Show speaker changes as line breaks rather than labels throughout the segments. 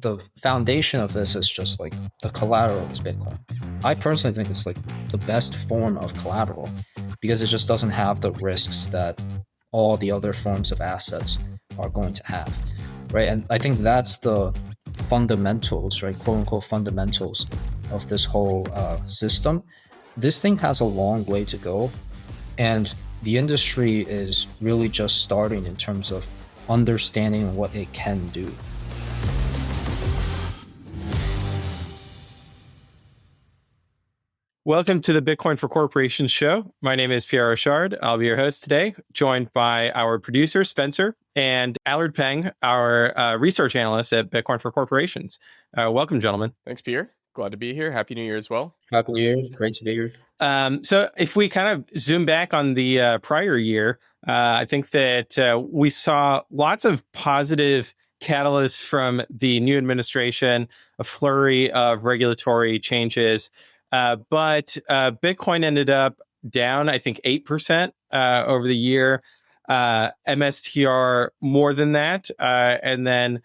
the foundation of this is just like the collateral is Bitcoin. I personally think it's like the best form of collateral because it just doesn't have the risks that all the other forms of assets are going to have, right? And I think that's the fundamentals, right? Quote unquote fundamentals of this whole system. This thing has a long way to go, and the industry is really just starting in terms of understanding what it can do.
Welcome to the Bitcoin for Corporations show. My name is Pierre Rochard. I'll be your host today, joined by our producer, Spencer, and Allard Peng, our research analyst at Bitcoin for Corporations. Welcome, gentlemen.
Thanks, Pierre. Glad to be here. Happy New Year as well.
Happy New Year. Great to be here.
So if we kind of zoom back on the prior year, I think that we saw lots of positive catalysts from the new administration, a flurry of regulatory changes. But Bitcoin ended up down, I think, 8% over the year. MSTR more than that. And then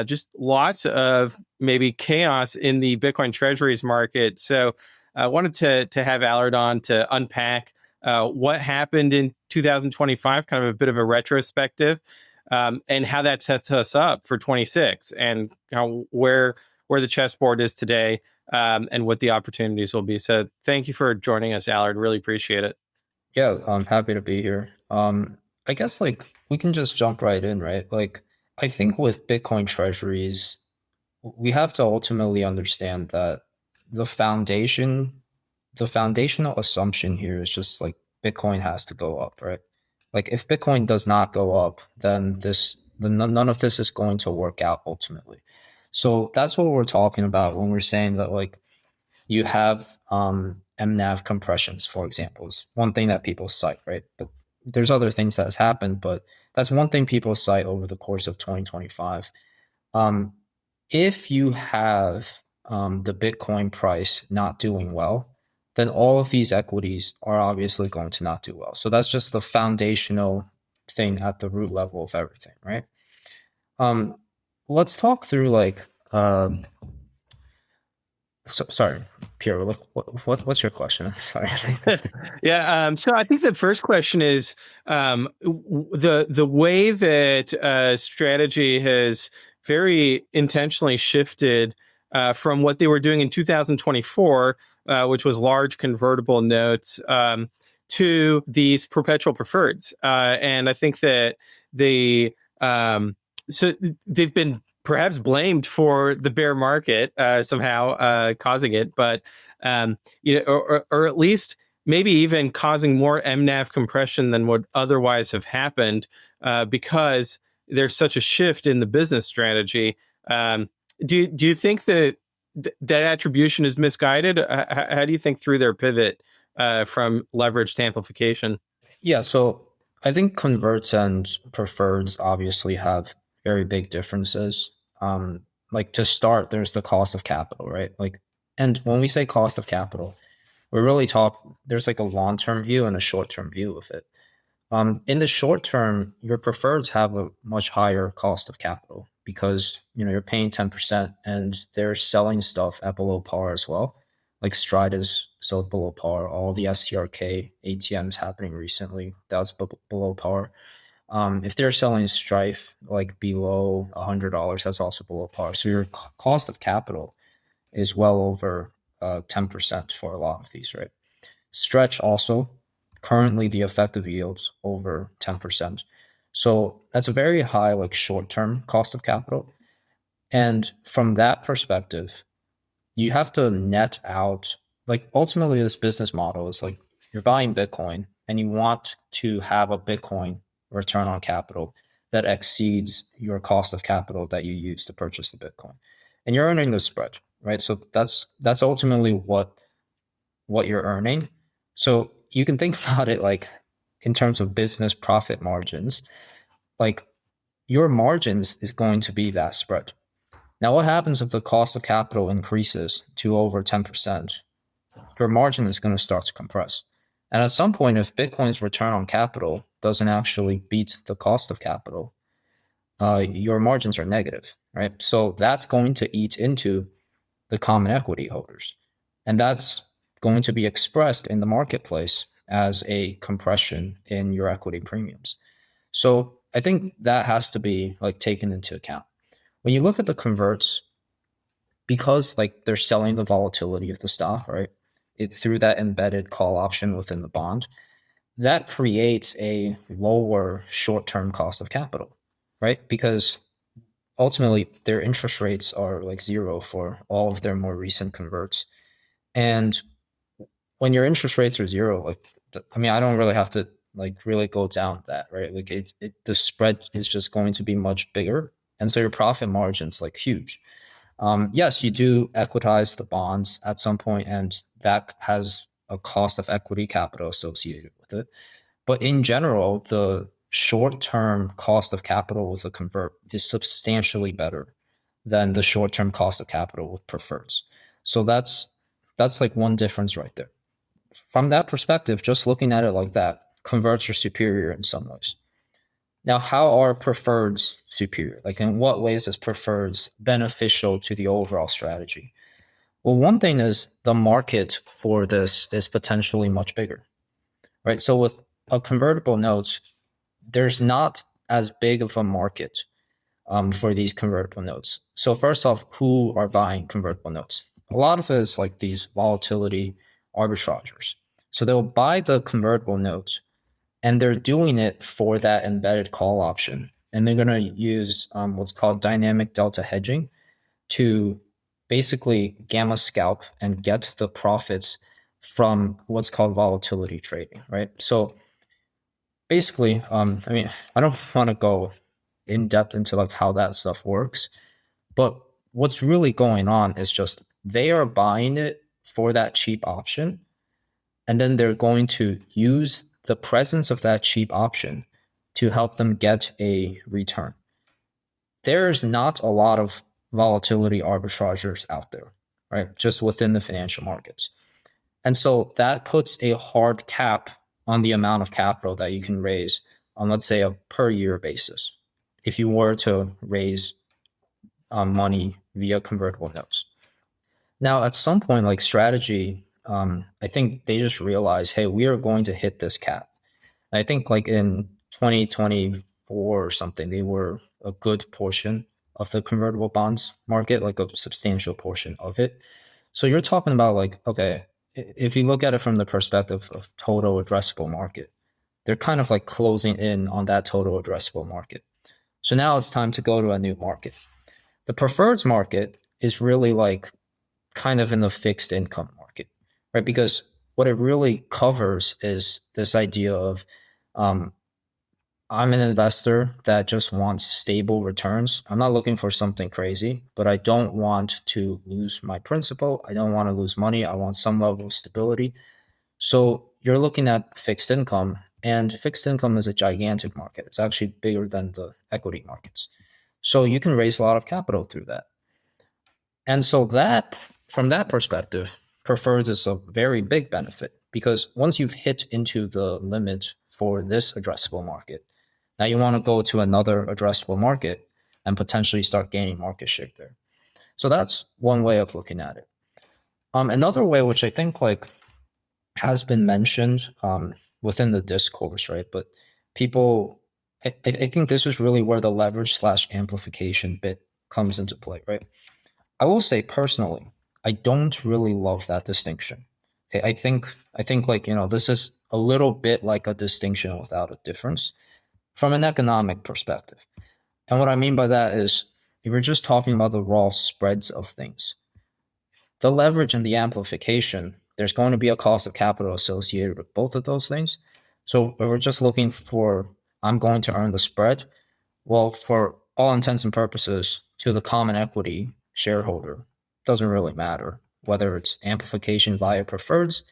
just lots of maybe chaos in the Bitcoin Treasuries market. So I wanted to have Allard on to unpack what happened in 2025, kind of a bit of a retrospective, and how that sets us up for 26 and where the chessboard is today. And what the opportunities will be. So thank you for joining us, Allard. Really appreciate it.
Yeah, I'm happy to be here. I guess like we can just jump right in, right? Like I think with Bitcoin treasuries, we have to ultimately understand that the foundational assumption here is just like Bitcoin has to go up, right? Like if Bitcoin does not go up, then none of this is going to work out ultimately. So that's what we're talking about when we're saying that like you have MNAV compressions, for example, is one thing that people cite, right? But there's other things that has happened, but that's one thing people cite over the course of 2025. If you have the Bitcoin price not doing well, then all of these equities are obviously going to not do well. So that's just the foundational thing at the root level of everything, right? Let's talk through like, sorry, Pierre, what's your question? Sorry.
Yeah. So I think the first question is the way that strategy has very intentionally shifted from what they were doing in 2024, which was large convertible notes, to these perpetual preferreds. And I think that so they've been perhaps blamed for the bear market somehow causing it, but or at least maybe even causing more MNAV compression than would otherwise have happened because there's such a shift in the business strategy. Do you think that attribution is misguided? How do you think through their pivot from leverage to amplification?
Yeah, so I think converts and preferreds obviously have very big differences. Like to start, there's the cost of capital, right? Like, and when we say cost of capital, we're really there's like a long-term view and a short-term view of it. In the short term, your preferreds have a much higher cost of capital because you're paying 10% and they're selling stuff at below par as well. Like Stride is sold below par. All the STRK ATMs happening recently, that's below par. If they're selling Strife like below $100, that's also below par. So your cost of capital is well over 10% for a lot of these, right? Stretch also, currently the effective yield's over 10%. So that's a very high like short-term cost of capital. And from that perspective, you have to net out, like ultimately this business model is like you're buying Bitcoin and you want to have a Bitcoin return on capital that exceeds your cost of capital that you use to purchase the Bitcoin. And you're earning the spread, right? So that's ultimately what you're earning. So you can think about it like in terms of business profit margins, like your margins is going to be that spread. Now, what happens if the cost of capital increases to over 10%? Your margin is going to start to compress. And at some point, if Bitcoin's return on capital doesn't actually beat the cost of capital, your margins are negative, right? So that's going to eat into the common equity holders. And that's going to be expressed in the marketplace as a compression in your equity premiums. So I think that has to be like taken into account. When you look at the converts, because like they're selling the volatility of the stock, right? It through that embedded call option within the bond, that creates a lower short-term cost of capital, right? Because ultimately their interest rates are like zero for all of their more recent converts. And when your interest rates are zero, like I mean, I don't really have to like really go down that, right? Like the spread is just going to be much bigger, and so your profit margin's like huge. Yes, you do equitize the bonds at some point, and that has a cost of equity capital associated with it. But in general, the short-term cost of capital with a convert is substantially better than the short-term cost of capital with preferreds. So that's like one difference right there. From that perspective, just looking at it like that, converts are superior in some ways. Now, how are preferreds superior? Like, in what ways is preferreds beneficial to the overall strategy? Well, one thing is the market for this is potentially much bigger, right? So with a convertible note, there's not as big of a market for these convertible notes. So first off, who are buying convertible notes? A lot of it is like these volatility arbitragers. So they'll buy the convertible note, and they're doing it for that embedded call option. And they're going to use what's called dynamic delta hedging to basically gamma scalp and get the profits from what's called volatility trading, right? So basically, I mean, I don't want to go in depth into like how that stuff works, but what's really going on is just they are buying it for that cheap option, and then they're going to use the presence of that cheap option to help them get a return. There's not a lot of volatility arbitrageurs out there, right? Just within the financial markets. And so that puts a hard cap on the amount of capital that you can raise on, let's say, a per year basis, if you were to raise money via convertible notes. Now, at some point, like strategy, I think they just realize, hey, we are going to hit this cap. I think like in 2024 or something, they were a good portion of the convertible bonds market, like a substantial portion of it. So you're talking about like, okay, if you look at it from the perspective of total addressable market, they're kind of like closing in on that total addressable market. So now it's time to go to a new market. The preferreds market is really like kind of in the fixed income market, right? Because what it really covers is this idea of I'm an investor that just wants stable returns. I'm not looking for something crazy, but I don't want to lose my principal. I don't want to lose money. I want some level of stability. So you're looking at fixed income, and fixed income is a gigantic market. It's actually bigger than the equity markets. So you can raise a lot of capital through that. And so that, from that perspective, preferred is a very big benefit because once you've hit into the limit for this addressable market, now you want to go to another addressable market and potentially start gaining market share there. So that's one way of looking at it. Another way, which I think like has been mentioned within the discourse, right? But people, I think this is really where the leverage slash amplification bit comes into play, right? I will say personally, I don't really love that distinction. Okay, I think like this is a little bit like a distinction without a difference from an economic perspective. And what I mean by that is if we're just talking about the raw spreads of things, the leverage and the amplification, there's going to be a cost of capital associated with both of those things. So if we're just looking for I'm going to earn the spread, well, for all intents and purposes, to the common equity shareholder, doesn't really matter whether it's amplification via preferreds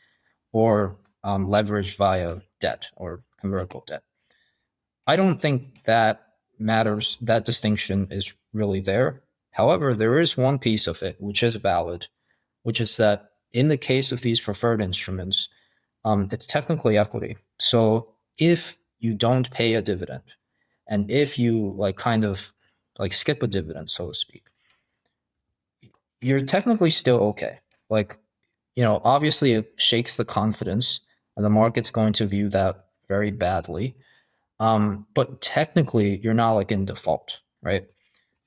or leverage via debt or convertible debt. I don't think that matters. That distinction is really there. However, there is one piece of it which is valid, which is that in the case of these preferred instruments, it's technically equity. So if you don't pay a dividend, and if you like kind of like skip a dividend, so to speak, you're technically still okay. Like, obviously it shakes the confidence and the market's going to view that very badly. But technically you're not like in default, right?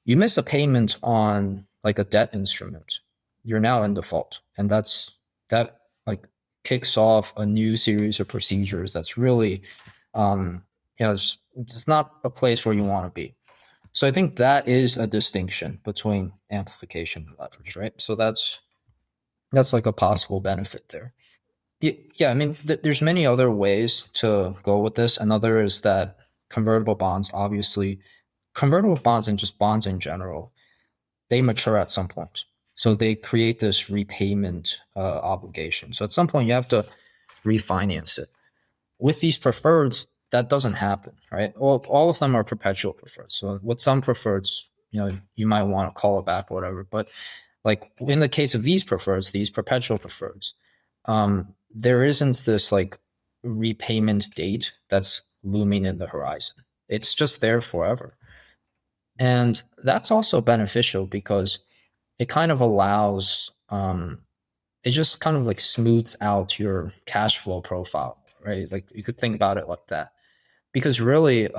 You miss a payment on like a debt instrument, you're now in default. And that like kicks off a new series of procedures that's really, it's not a place where you want to be. So I think that is a distinction between amplification and leverage, right? So that's like a possible benefit there. Yeah, I mean, there's many other ways to go with this. Another is that convertible bonds, obviously, convertible bonds and just bonds in general, they mature at some point. So they create this repayment obligation. So at some point, you have to refinance it. With these preferreds, that doesn't happen, right? All of them are perpetual preferreds. So with some preferreds, you might want to call it back or whatever. But like in the case of these preferreds, these perpetual preferreds, there isn't this like repayment date that's looming in the horizon. It's just there forever. And that's also beneficial because it kind of allows, it just kind of like smooths out your cash flow profile, right? Like you could think about it like that. Because really,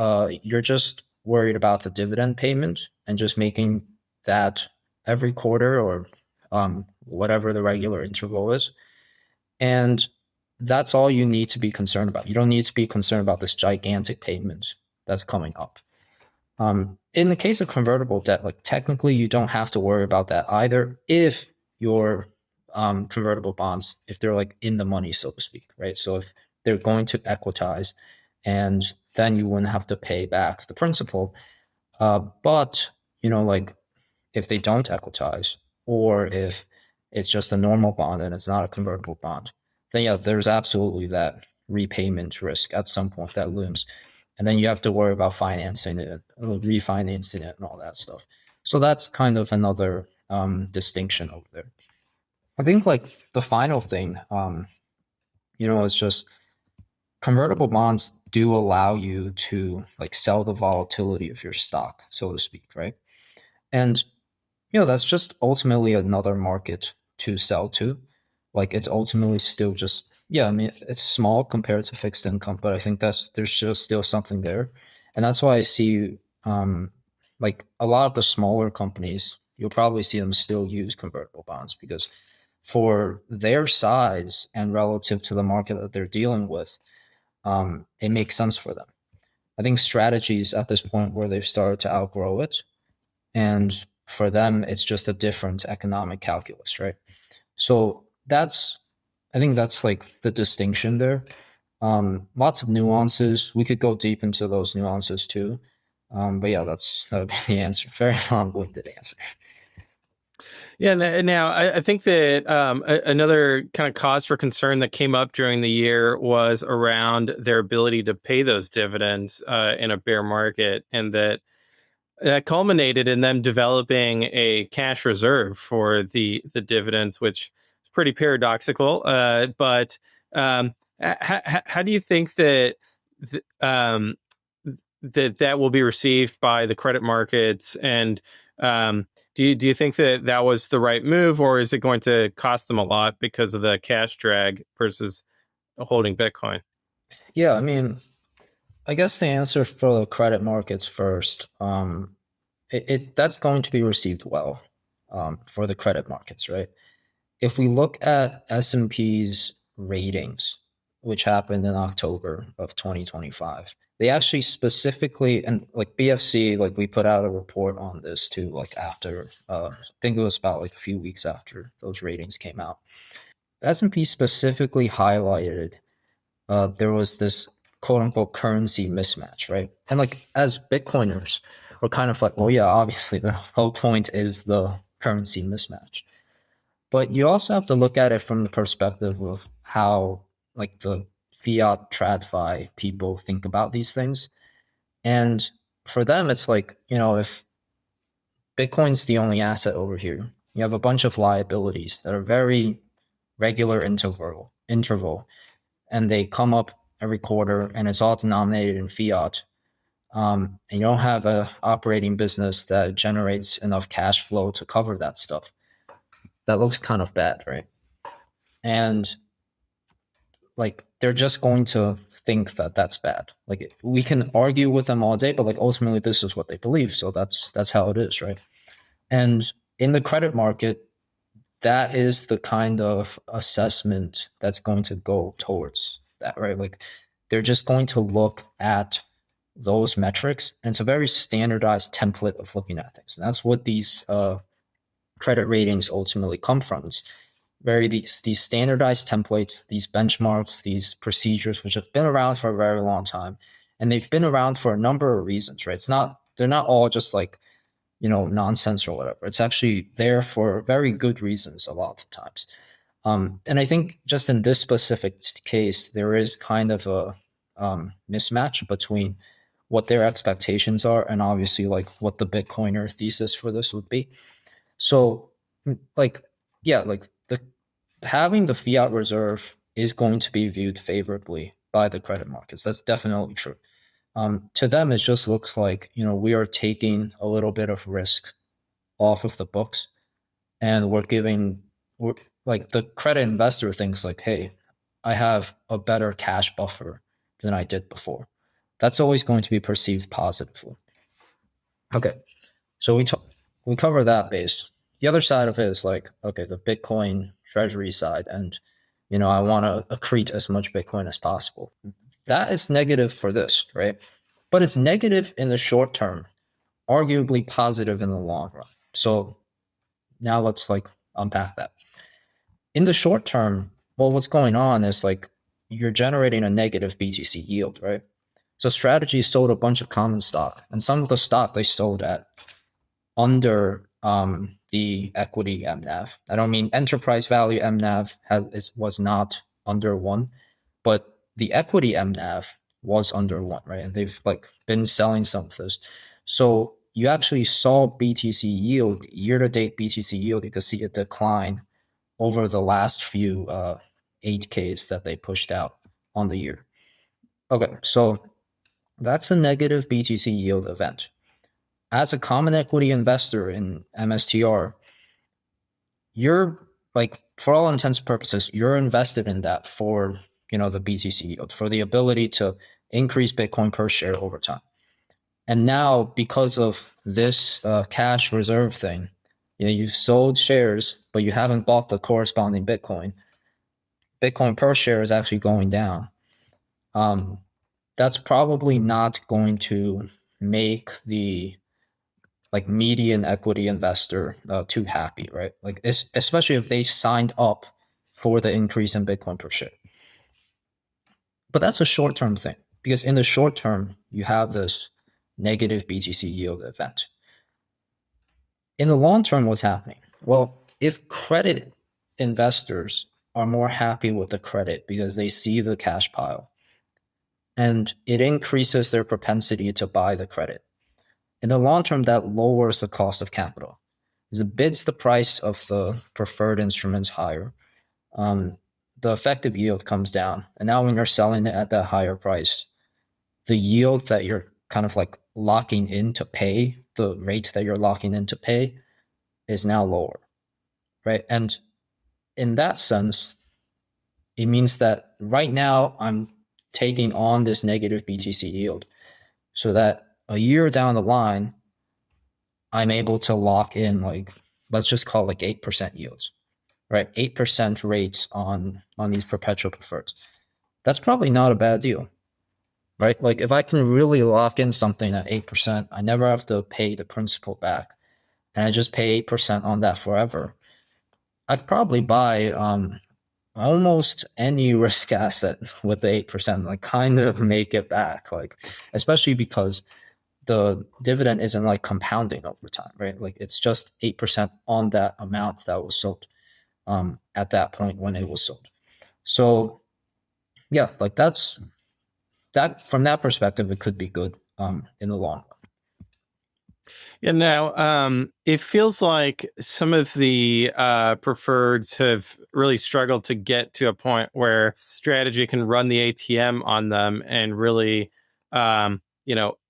you're just worried about the dividend payment and just making that every quarter or whatever the regular interval is. And that's all you need to be concerned about. You don't need to be concerned about this gigantic payment that's coming up. In the case of convertible debt, like technically you don't have to worry about that either if your convertible bonds, if they're like in the money, so to speak, right? So if they're going to equitize, and then you wouldn't have to pay back the principal. But like if they don't equitize, or if it's just a normal bond and it's not a convertible bond, then yeah, there's absolutely that repayment risk at some point that looms. And then you have to worry about financing it, refinancing it, and all that stuff. So that's kind of another distinction over there. I think like the final thing, is just convertible bonds do allow you to like sell the volatility of your stock, so to speak, right? And that's just ultimately another market to sell to. Like it's ultimately still just, yeah, I mean, it's small compared to fixed income, but I think there's just still something there. And that's why I see like a lot of the smaller companies, you'll probably see them still use convertible bonds because for their size and relative to the market that they're dealing with, it makes sense for them. I think strategies at this point where they've started to outgrow it, and for them, it's just a different economic calculus, right? So I think that's like the distinction there. Lots of nuances. We could go deep into those nuances too. But yeah, that would be the answer. Very long-winded answer.
Yeah. Now, I think that another kind of cause for concern that came up during the year was around their ability to pay those dividends in a bear market, and that culminated in them developing a cash reserve for the dividends, which is pretty paradoxical. But how do you think that that will be received by the credit markets? And do you think that was the right move, or is it going to cost them a lot because of the cash drag versus holding Bitcoin?
Yeah, I mean, I guess the answer for the credit markets first. That's going to be received well for the credit markets, right? If we look at S&P's ratings, which happened in October of 2025, they actually specifically, and like BFC, like we put out a report on this too, like after, I think it was about like a few weeks after those ratings came out. S&P specifically highlighted there was this quote unquote currency mismatch, right? And like as Bitcoiners, we're kind of like, well, yeah, obviously the whole point is the currency mismatch. But you also have to look at it from the perspective of how like the fiat tradfi people think about these things. And for them, it's like, if Bitcoin's the only asset over here, you have a bunch of liabilities that are very regular interval, and they come up every quarter and it's all denominated in fiat. and you don't have a operating business that generates enough cash flow to cover that stuff, that looks kind of bad, right? And like they're just going to think that that's bad. Like we can argue with them all day, but like ultimately this is what they believe, so that's how it is, right? And in the credit market, that is the kind of assessment that's going to go towards that, right? Like they're just going to look at those metrics, and it's a very standardized template of looking at things. And that's what these credit ratings ultimately come from. It's these standardized templates, these benchmarks, these procedures, which have been around for a very long time, and they've been around for a number of reasons, right? They're not all just like nonsense or whatever. It's actually there for very good reasons a lot of times. And I think just in this specific case, there is kind of a mismatch between what their expectations are and obviously like what the Bitcoiner thesis for this would be. So like, yeah, like the having the fiat reserve is going to be viewed favorably by the credit markets. That's definitely true. To them, it just looks like we are taking a little bit of risk off of the books, and we're like the credit investor thinks like, hey, I have a better cash buffer than I did before. That's always going to be perceived positively. Okay, so we cover that base. The other side of it is like, okay, the Bitcoin Treasury side, and I want to accrete as much Bitcoin as possible. That is negative for this, right? But it's negative in the short term, arguably positive in the long run. So now let's like unpack that. In the short term, well, what's going on is like you're generating a negative BTC yield, right? So Strategy sold a bunch of common stock, and some of the stock they sold at under the equity MNAV. I don't mean enterprise value MNAV was not under 1, but the equity MNAV was under 1, right? And they've like been selling some of this. So you actually saw BTC yield, year-to-date BTC yield, you could see a decline over the last few 8Ks that they pushed out on the year. Okay, so that's a negative BTC yield event. As a common equity investor in MSTR, you're like, for all intents and purposes, you're invested in that for the BTC yield, for the ability to increase Bitcoin per share over time. And now, because of this cash reserve thing, you've sold shares, but you haven't bought the corresponding Bitcoin. Bitcoin per share is actually going down. That's probably not going to make the like median equity investor too happy, right? Like especially if they signed up for the increase in Bitcoin per share. But that's a short-term thing, because in the short term, you have this negative BTC yield event. In the long term, what's happening? Well, if credit investors are more happy with the credit because they see the cash pile, and it increases their propensity to buy the credit. In the long term, that lowers the cost of capital, because it bids the price of the preferred instruments higher. The effective yield comes down. And now when you're selling it at that higher price, the yield that you're kind of like locking in to pay, the rate that you're locking in to pay, is now lower, right? And in that sense, it means that right now I'm taking on this negative BTC yield so that a year down the line, I'm able to lock in like, let's just call it like 8% yields, right? 8% rates on these perpetual preferreds. That's probably not a bad deal, right? Like if I can really lock in something at 8%, I never have to pay the principal back, and I just pay 8% on that forever. I'd probably buy almost any risk asset with the 8%, like kind of make it back, like especially because the dividend isn't like compounding over time, right? Like it's just 8% on that amount that was sold at that point when it was sold. So yeah, like that's that from that perspective, it could be good in the long run.
Yeah, now it feels like some of the preferreds have really struggled to get to a point where Strategy can run the ATM on them and really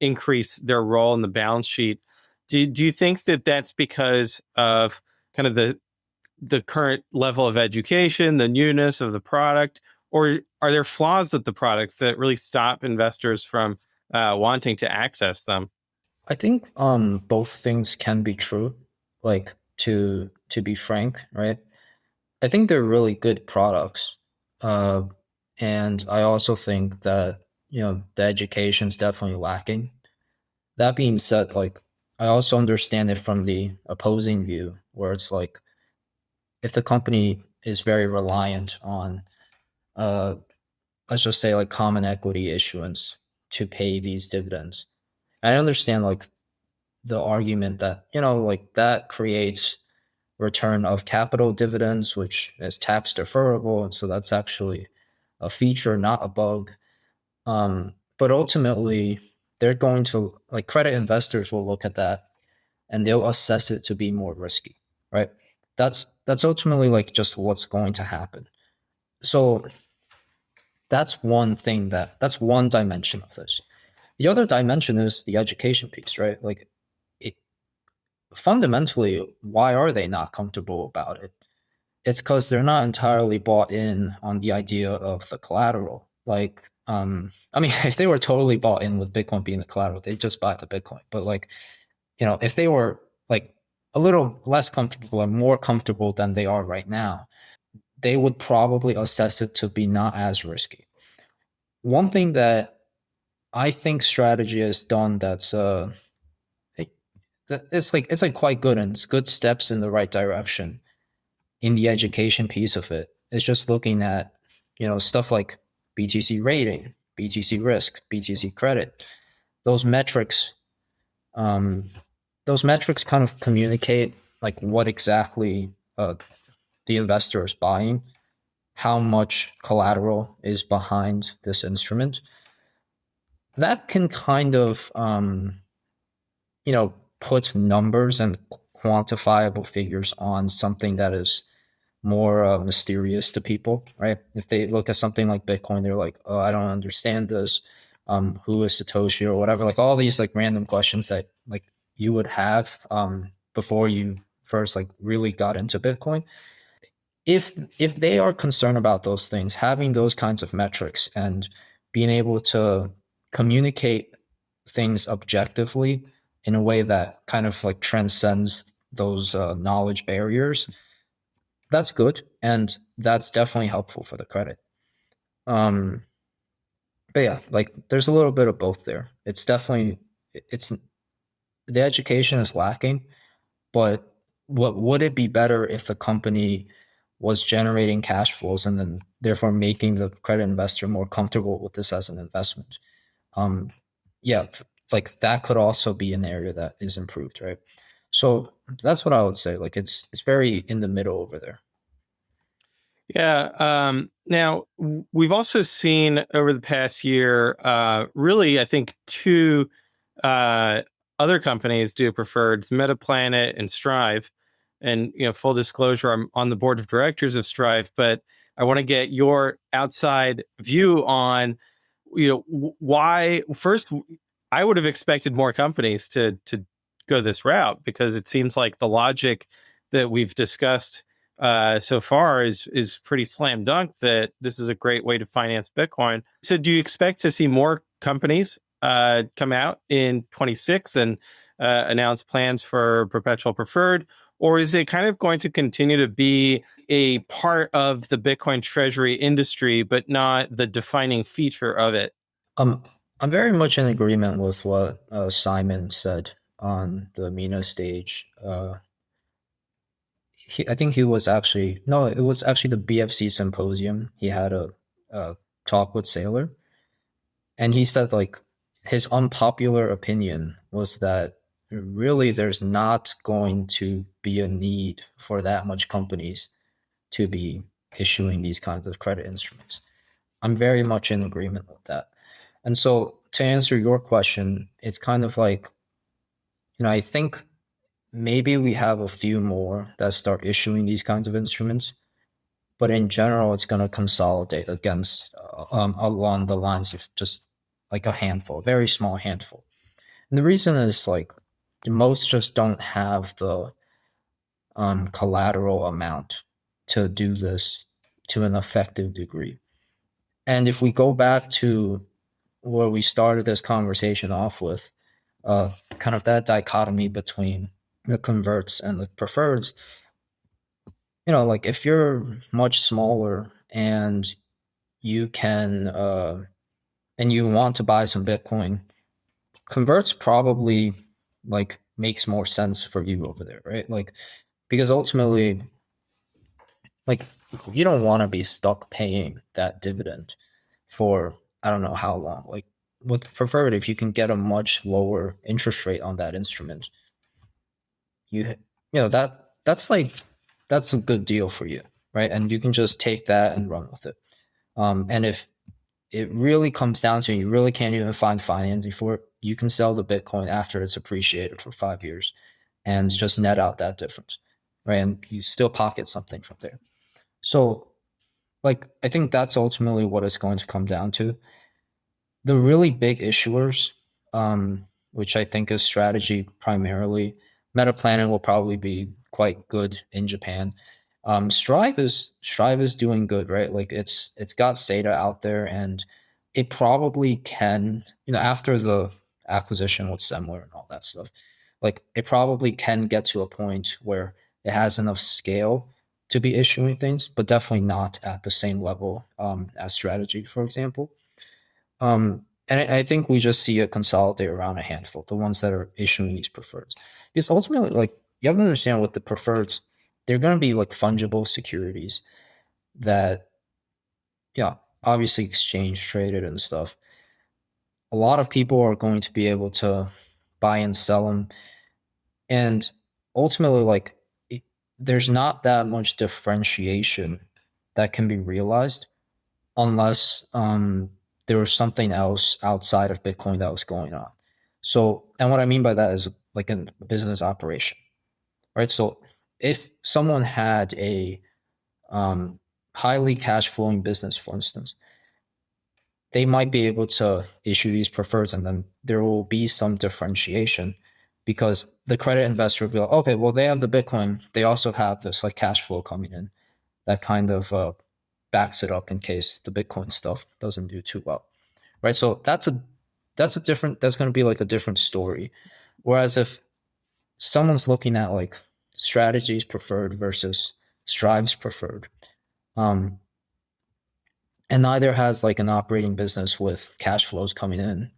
increase their role in the balance sheet. Do you think that that's because of kind of the current level of education, the newness of the product, or are there flaws with the products that really stop investors from wanting to access them?
I think both things can be true. Like to be frank, right? I think they're really good products. Uh, and I also think that, the education's definitely lacking. That being said, like I also understand it from the opposing view, where it's like if the company is very reliant on uh let's just say like common equity issuance to pay these dividends. I understand like the argument that, like that creates return of capital dividends, which is tax deferrable, and so that's actually a feature, not a bug. But ultimately, they're going to like credit investors will look at that and they'll assess it to be more risky, right? That's ultimately like just what's going to happen. So that's one thing that's one dimension of this. The other dimension is the education piece, right? Like it fundamentally, why are they not comfortable about it? It's because they're not entirely bought in on the idea of the collateral. Like, I mean, if they were totally bought in with Bitcoin being the collateral, they just buy the Bitcoin. But like, if they were like a little less comfortable and more comfortable than they are right now, they would probably assess it to be not as risky. One thing that I think strategy has done that's it's like quite good and it's good steps in the right direction in the education piece of it. It's just looking at, stuff like BTC rating, BTC risk, BTC credit. Those metrics, um, those metrics kind of communicate like what exactly the investor is buying, how much collateral is behind this instrument. That can kind of, put numbers and quantifiable figures on something that is more mysterious to people, right? If they look at something like Bitcoin, they're like, "Oh, I don't understand this. Who is Satoshi or whatever?" Like all these like random questions that like you would have before you first like really got into Bitcoin. If they are concerned about those things, having those kinds of metrics and being able to communicate things objectively in a way that kind of like transcends those knowledge barriers, that's good, and that's definitely helpful for the credit. Um, but yeah, like there's a little bit of both there. It's definitely it's the education is lacking, but what would it be better if the company was generating cash flows and then therefore making the credit investor more comfortable with this as an investment? Um, yeah, like that could also be an area that is improved, right? So that's what I would say. Like it's very in the middle over there.
Yeah. Now, we've also seen over the past year, really, I think two other companies do preferreds, MetaPlanet and Strive. And, full disclosure, I'm on the board of directors of Strive, but I want to get your outside view on, why first, I would have expected more companies to go this route because it seems like the logic that we've discussed so far is pretty slam dunk that this is a great way to finance Bitcoin. So, do you expect to see more companies come out in 26 and announce plans for perpetual preferred? Or is it kind of going to continue to be a part of the Bitcoin treasury industry, but not the defining feature of it?
Um, I'm very much in agreement with what Simon said on the Mina stage. I think he was actually no, it was actually the BFC symposium. He had a talk with Saylor, and he said like his unpopular opinion was that really there's not going to be a need for that much companies to be issuing these kinds of credit instruments. I'm very much in agreement with that. And so to answer your question, it's kind of like, I think maybe we have a few more that start issuing these kinds of instruments, but in general, it's going to consolidate against along the lines of just like a handful, a very small handful. And the reason is like most just don't have the collateral amount to do this to an effective degree. And if we go back to where we started this conversation off with, kind of that dichotomy between the converts and the preferreds, like if you're much smaller and you can, and you want to buy some Bitcoin, converts probably like makes more sense for you over there, right? Like, because ultimately, like you don't want to be stuck paying that dividend for I don't know how long. Like with preferred, if you can get a much lower interest rate on that instrument, you that's a good deal for you, right? And you can just take that and run with it. And if it really comes down to you really can't even find financing for it, you can sell the Bitcoin after it's appreciated for 5 years and just net out that difference, right? And you still pocket something from there. So, like, I think that's ultimately what it's going to come down to. The really big issuers, which I think is strategy primarily, meta planning will probably be quite good in Japan. Strive is doing good, right? Like it's got SATA out there, and it probably can, after the acquisition with Semler and all that stuff, like it probably can get to a point where it has enough scale to be issuing things, but definitely not at the same level as strategy, for example. And I think we just see it consolidate around a handful, the ones that are issuing these preferreds. Because ultimately, like you have to understand with the preferreds, they're going to be like fungible securities that, yeah, obviously exchange traded and stuff. A lot of people are going to be able to buy and sell them. And ultimately, like there's not that much differentiation that can be realized unless there was something else outside of Bitcoin that was going on. So, and what I mean by that is like a business operation, right? So, if someone had a highly cash flowing business, for instance, they might be able to issue these preferreds, and then there will be some differentiation because the credit investor will be like, okay, well, they have the Bitcoin, they also have this like cash flow coming in that kind of backs it up in case the Bitcoin stuff doesn't do too well, right? So that's going to be like a different story. Whereas if someone's looking at like strategies preferred versus strives preferred, um, and neither has like an operating business with cash flows coming in,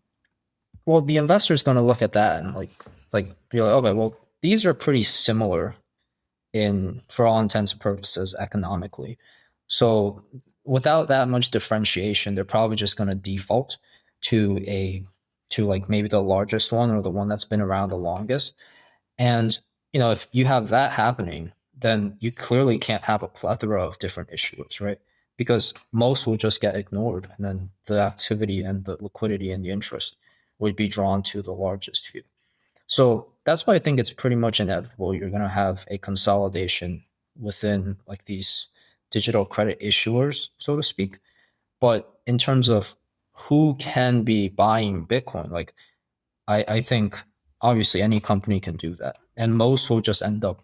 well, the investor is going to look at that and like be like, okay, well, these are pretty similar in for all intents and purposes economically. So without that much differentiation, they're probably just going to default to like maybe the largest one or the one that's been around the longest. And if you have that happening, then you clearly can't have a plethora of different issuers, right? Because most will just get ignored, and then the activity and the liquidity and the interest would be drawn to the largest few. So that's why I think it's pretty much inevitable. You're going to have a consolidation within like these digital credit issuers, so to speak. But in terms of who can be buying Bitcoin, like I think obviously any company can do that. And most will just end up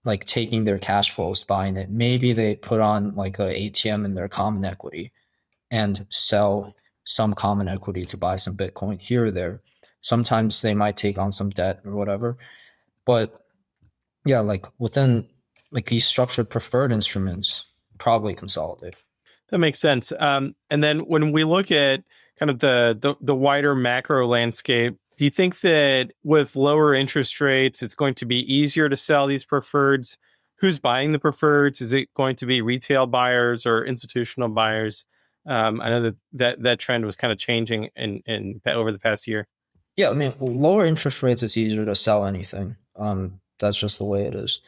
like taking their cash flows, buying it. Maybe they put on like a ATM in their common equity and sell some common equity to buy some Bitcoin here or there. Sometimes they might take on some debt or whatever. But yeah, like within like these structured preferred instruments, probably consolidate.
That makes sense. And then when we look at kind of the wider macro landscape, do you think that with lower interest rates, it's going to be easier to sell these preferreds? Who's buying the preferreds? Is it going to be retail buyers or institutional buyers? I know that trend was kind of changing in over the past year.
Yeah, I mean, lower interest rates, it's easier to sell anything. That's just the way it is.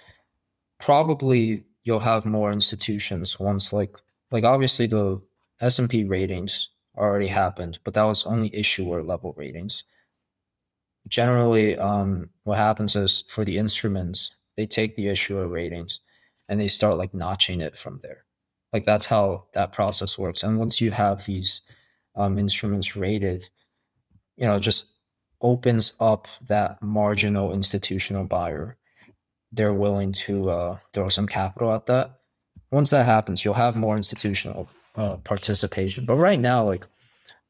Probably you'll have more institutions once like obviously the S&P ratings already happened, but that was only issuer level ratings. Generally, what happens is for the instruments, they take the issuer ratings and they start like notching it from there. Like that's how that process works. And once you have these instruments rated, just opens up that marginal institutional buyer. They're willing to throw some capital at that. Once that happens, you'll have more institutional participation. But right now, like,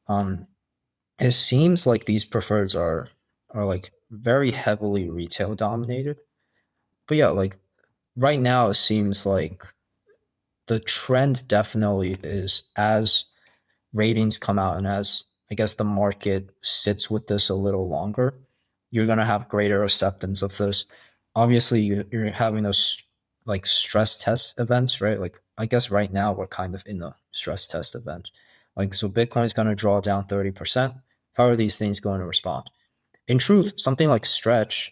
um, it seems like these preferreds are like very heavily retail dominated. But yeah, like right now, it seems like the trend definitely is, as ratings come out and as I guess the market sits with this a little longer, you're going to have greater acceptance of this. Obviously, you're having those like stress test events, right? Like, I guess right now we're kind of in a stress test event. Like, so Bitcoin's going to draw down 30%. How are these things going to respond? In truth, something like Stretch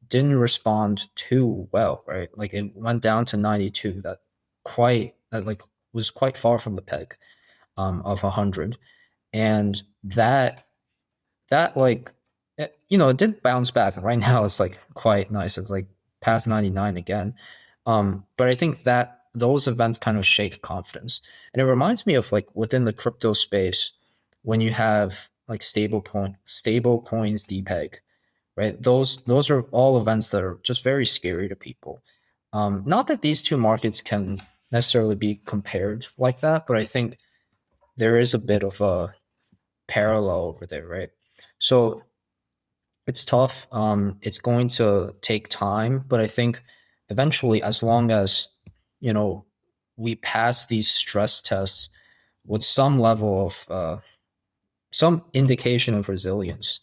didn't respond too well, right? Like, it went down to 92. That like was quite far from the peg of 100, and that like it did bounce back. And right now it's like quite nice. It's like past 99 again. But I think that those events kind of shake confidence, and it reminds me of like within the crypto space when you have like stable coins depeg, right? Those are all events that are just very scary to people. Not that these two markets can necessarily be compared like that, but I think there is a bit of a parallel over there, right? So it's tough. It's going to take time, but I think eventually, as long as you know we pass these stress tests with some level of some indication of resilience,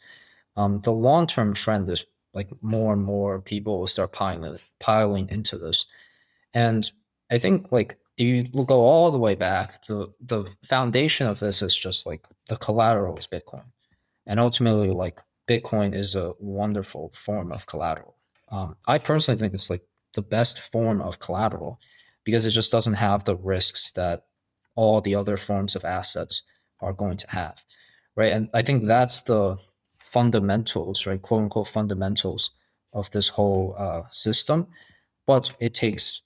the long term trend is like more and more people will start piling into this. And I think like if you go all the way back, the foundation of this is just like the collateral is Bitcoin. And ultimately, like Bitcoin is a wonderful form of collateral. I personally think it's like the best form of collateral because it just doesn't have the risks that all the other forms of assets are going to have, right? And I think that's the fundamentals, right, quote unquote fundamentals of this whole system. But it takes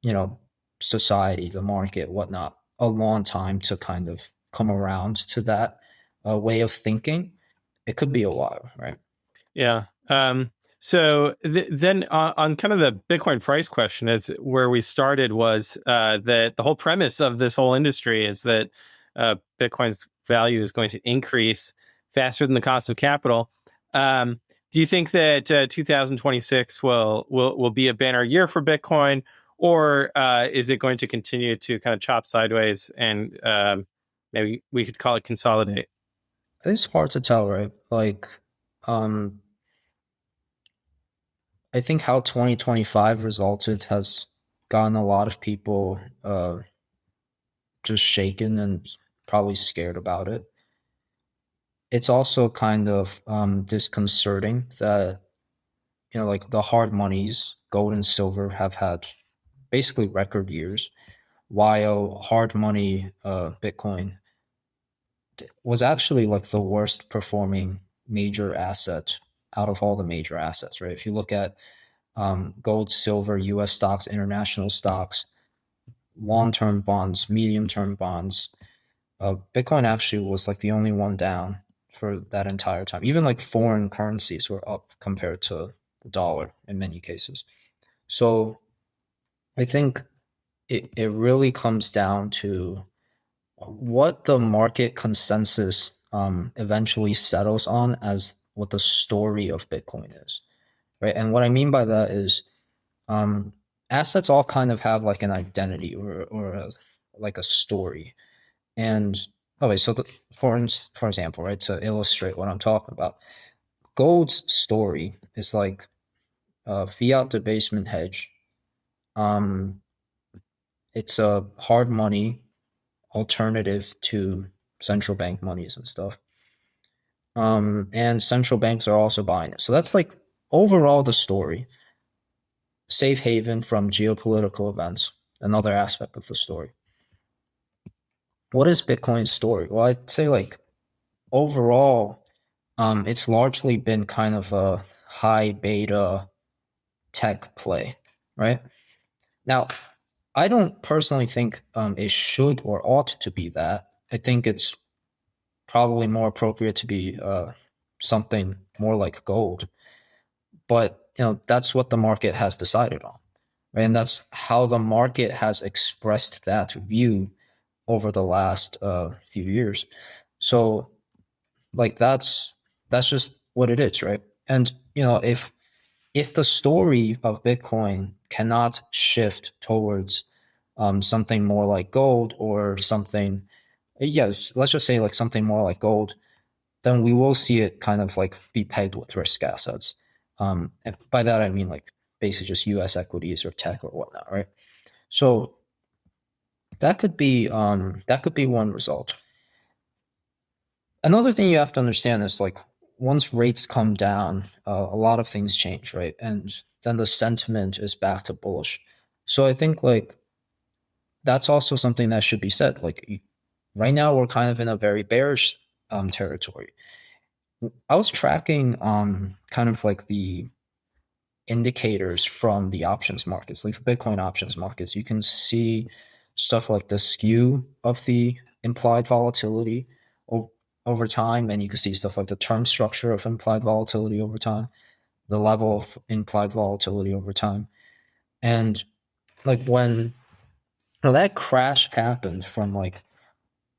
you know, society, the market, whatnot, a long time to kind of come around to that way of thinking. It could be a while, right?
Yeah. So then on kind of the Bitcoin price question, is where we started, was that the whole premise of this whole industry is that Bitcoin's value is going to increase faster than the cost of capital. Do you think that 2026 will be a banner year for Bitcoin, or is it going to continue to kind of chop sideways and maybe we could call it consolidate?
It's hard to tell, right? Like, um, I think how 2025 resulted has gotten a lot of people just shaken and probably scared about it. It's also kind of disconcerting that like the hard monies, gold and silver, have had basically record years, while hard money, Bitcoin, was actually like the worst performing major asset out of all the major assets, right? If you look at gold, silver, US stocks, international stocks, long term bonds, medium term bonds, Bitcoin actually was like the only one down for that entire time. Even like foreign currencies were up compared to the dollar in many cases. So I think it really comes down to what the market consensus eventually settles on as what the story of Bitcoin is, right? And what I mean by that is um, assets all kind of have like an identity or like a story. And okay, so for example, right, to illustrate what I'm talking about, gold's story is like a fiat debasement hedge. Um, it's a hard money alternative to central bank monies and stuff. And central banks are also buying it. So that's like overall the story. Safe haven from geopolitical events, another aspect of the story. What is Bitcoin's story? Well, I'd say like overall, it's largely been kind of a high beta tech play, right? Now, I don't personally think it should or ought to be that. I think it's probably more appropriate to be something more like gold. But that's what the market has decided on, right? And that's how the market has expressed that view over the last few years. So like that's just what it is, right? And if the story of Bitcoin cannot shift towards something more like gold or something, yes, let's just say like something more like gold, then we will see it kind of like be pegged with risk assets. And by that I mean like basically just U.S. equities or tech or whatnot, right? So that could be one result. Another thing you have to understand is like once rates come down, a lot of things change, right? And then the sentiment is back to bullish. So I think like that's also something that should be said. Like right now, we're kind of in a very bearish territory. I was tracking kind of like the indicators from the options markets, like the Bitcoin options markets. You can see stuff like the skew of the implied volatility over time, and you can see stuff like the term structure of implied volatility over time, the level of implied volatility over time. And like when that crash happened from like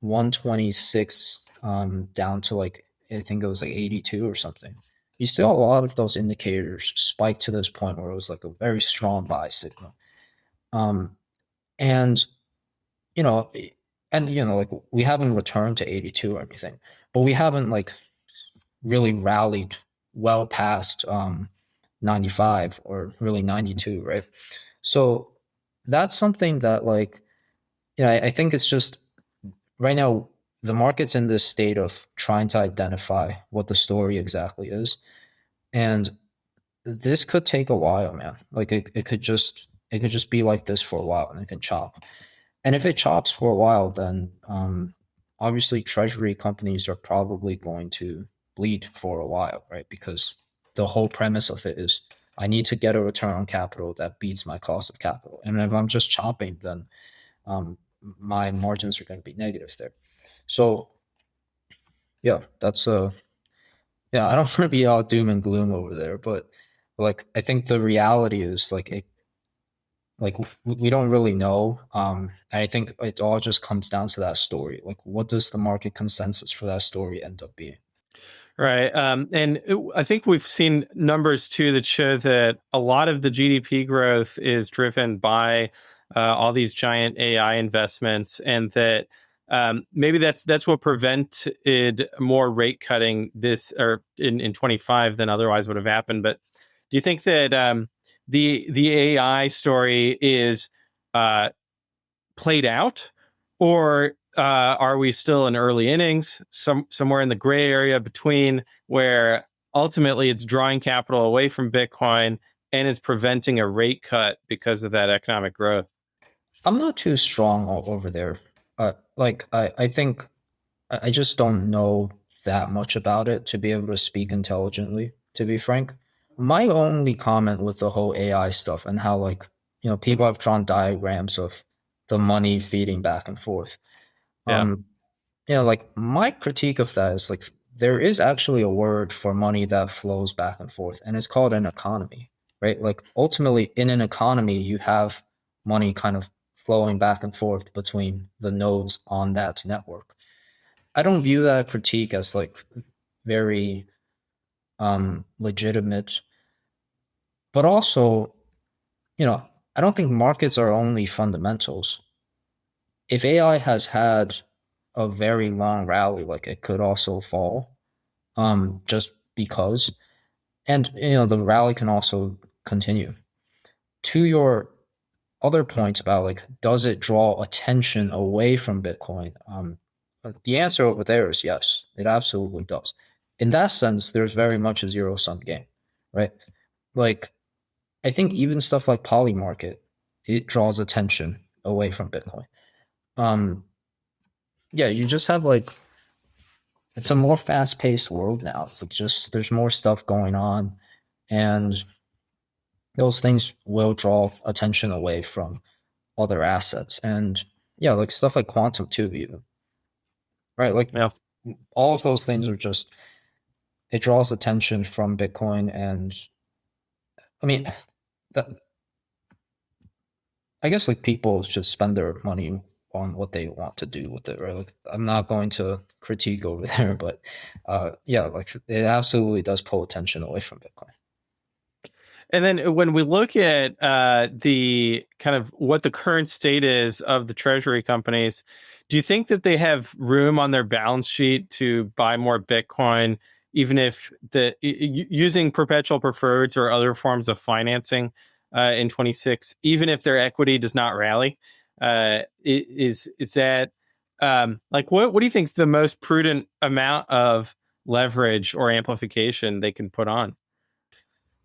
126 down to like I think it was like 82 or something. You saw a lot of those indicators spike to this point where it was like a very strong buy signal. Um, and you know, like we haven't returned to 82 or anything, but we haven't like really rallied well past 95 or really 92, right? So that's something that like I think it's just right now the market's in this state of trying to identify what the story exactly is, and this could take a while, man. Like it could just be like this for a while and it can chop. And if it chops for a while, then obviously treasury companies are probably going to bleed for a while, right? Because the whole premise of it is I need to get a return on capital that beats my cost of capital. And if I'm just chopping, then my margins are going to be negative there. So yeah, that's yeah, I don't want to be all doom and gloom over there, but like I think the reality is like we don't really know. And I think it all just comes down to that story. Like, what does the market consensus for that story end up being?
Right. I think we've seen numbers too that show that a lot of the GDP growth is driven by all these giant AI investments, and that maybe that's what prevented more rate cutting this or in 25 than otherwise would have happened. But do you think that the AI story is played out, or are we still in early innings, somewhere in the gray area between where ultimately it's drawing capital away from Bitcoin and is preventing a rate cut because of that economic growth?
I'm not too strong over there. Like I think I just don't know that much about it to be able to speak intelligently. To be frank, my only comment with the whole AI stuff and how like people have drawn diagrams of the money feeding back and forth.
Yeah.
Um, like my critique of that is like there is actually a word for money that flows back and forth, and it's called an economy, right? Like ultimately, in an economy, you have money kind of flowing back and forth between the nodes on that network. I don't view that critique as like very legitimate, but also, you know, I don't think markets are only fundamentals. If AI has had a very long rally, like it could also fall, just because, and the rally can also continue. To your other points about like, does it draw attention away from Bitcoin? The answer over there is yes, it absolutely does. In that sense, there's very much a zero sum game, right? Like, I think even stuff like Polymarket, it draws attention away from Bitcoin. Um, yeah, you just have like it's a more fast paced world now. It's like just there's more stuff going on, and those things will draw attention away from other assets. And yeah, like stuff like quantum too, even right? Like
Yeah.
all of those things are just, it draws attention from Bitcoin. And I mean, that, I guess like people should spend their money on what they want to do with it, right? Like I'm not going to critique over there, but yeah, like it absolutely does pull attention away from Bitcoin.
And then when we look at the kind of what the current state is of the Treasury companies, do you think that they have room on their balance sheet to buy more Bitcoin, even if using perpetual preferreds or other forms of financing in 26, even if their equity does not rally? Is that like what do you think is the most prudent amount of leverage or amplification they can put on?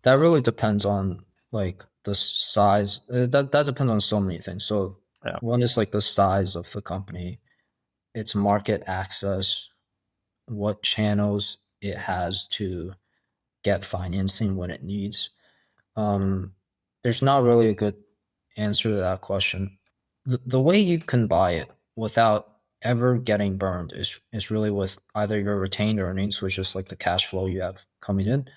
That really depends on like the size. That depends on so many things. So
Yeah.
one is like the size of the company, its market access, what channels it has to get financing when it needs. Um, there's not really a good answer to that question. The way you can buy it without ever getting burned is really with either your retained earnings, which is like the cash flow you have coming in,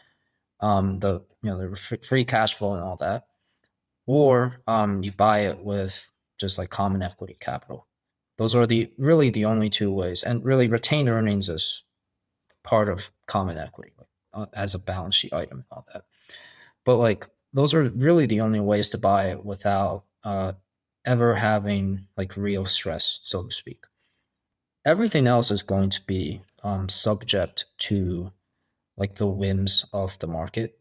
the the free cash flow and all that, or you buy it with just like common equity capital. Those are the only two ways, and really retained earnings is part of common equity, like as a balance sheet item and all that. But like those are really the only ways to buy it without ever having like real stress, so to speak. Everything else is going to be subject to like the whims of the market.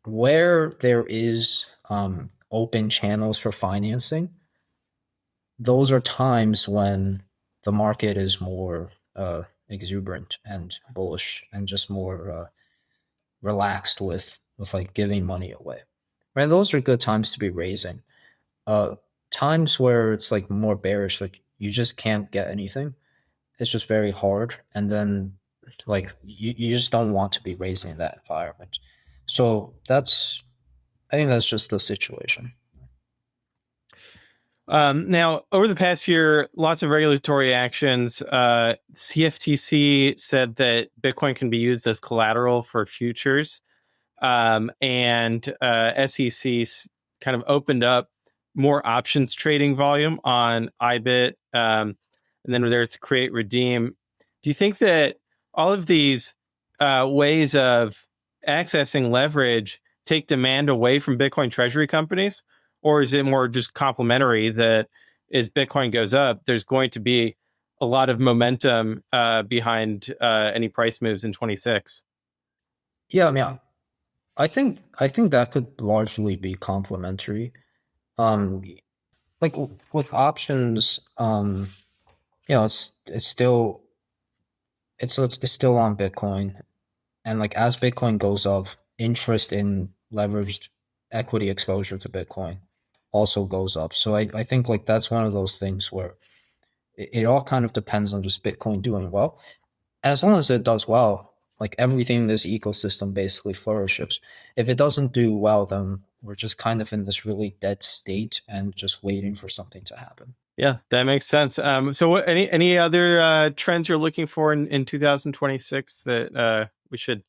Where there is open channels for financing, those are times when the market is more exuberant and bullish and just more relaxed with like giving money away. Right, those are good times to be raising. Uh, Times where it's like more bearish, like you just can't get anything. It's just very hard, and then like you just don't want to be raising in that environment. So I think that's just the situation.
Now, over the past year, lots of regulatory actions. CFTC said that Bitcoin can be used as collateral for futures, and SEC kind of opened up more options trading volume on IBIT, and then there's create redeem. Do you think that all of these ways of accessing leverage take demand away from Bitcoin treasury companies? Or is it more just complementary that as Bitcoin goes up, there's going to be a lot of momentum behind any price moves in 26?
Yeah, I mean, I think that could largely be complementary. Um, like with options, it's still it's still on Bitcoin, and like as Bitcoin goes up, interest in leveraged equity exposure to Bitcoin also goes up. So I think like that's one of those things where it all kind of depends on just Bitcoin doing well. As long as it does well, like everything in this ecosystem basically flourishes. If it doesn't do well, then we're just kind of in this really dead state and just waiting for something to happen.
Yeah, that makes sense. So what, any other trends you're looking for in 2026 that we should